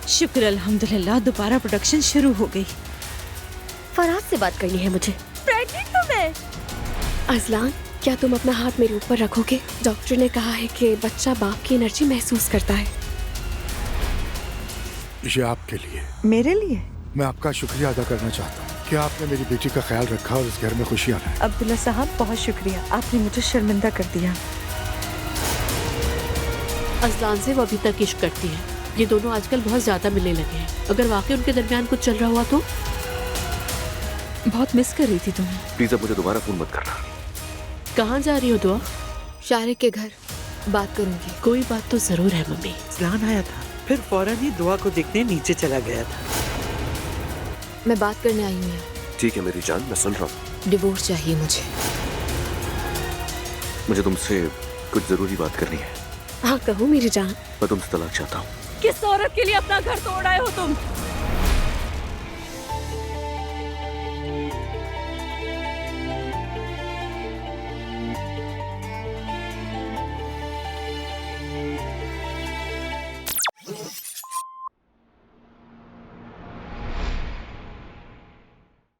शुक्र अल्हम्दुलिल्लाह, दोबारा प्रोडक्शन शुरू हो गई। फराज से बात करनी है मुझे। प्रेग्नेंट तो मैं। अजलान, क्या तुम अपना हाथ मेरे ऊपर रखोगे? डॉक्टर ने कहा है कि बच्चा बाप की एनर्जी महसूस करता है। ये आपके लिए। मेरे लिए? मैं आपका शुक्रिया अदा करना चाहता हूँ कि आपने मेरी बेटी का ख्याल रखा और इस घर में खुशियाँ लाए। अब्दुल्ला साहब, बहुत शुक्रिया, आपने मुझे शर्मिंदा कर दिया। अजलान से वो अभी तक इश्क करती है। ये दोनों आजकल बहुत ज्यादा मिलने लगे हैं। अगर वाकई उनके दरमियान कुछ चल रहा हुआ तो? बहुत मिस कर रही थी तुम्हें। प्लीज अब मुझे दोबारा फोन मत करना। कहाँ जा रही हो दुआ? शारिक के घर बात करूंगी। कोई बात तो जरूर है मम्मी। अजलान आया था, फिर फौरन ही दुआ को देखने नीचे चला गया था। मैं बात करने आई हूँ। ठीक है मेरी जान, मैं सुन रहा हूँ। डिवोर्स चाहिए मुझे तुमसे कुछ जरूरी बात करनी है। हाँ कहो मेरी जान। मैं तुमसे तलाक चाहता हूँ। किस औरत के लिए अपना घर तोड़ आए हो तुम?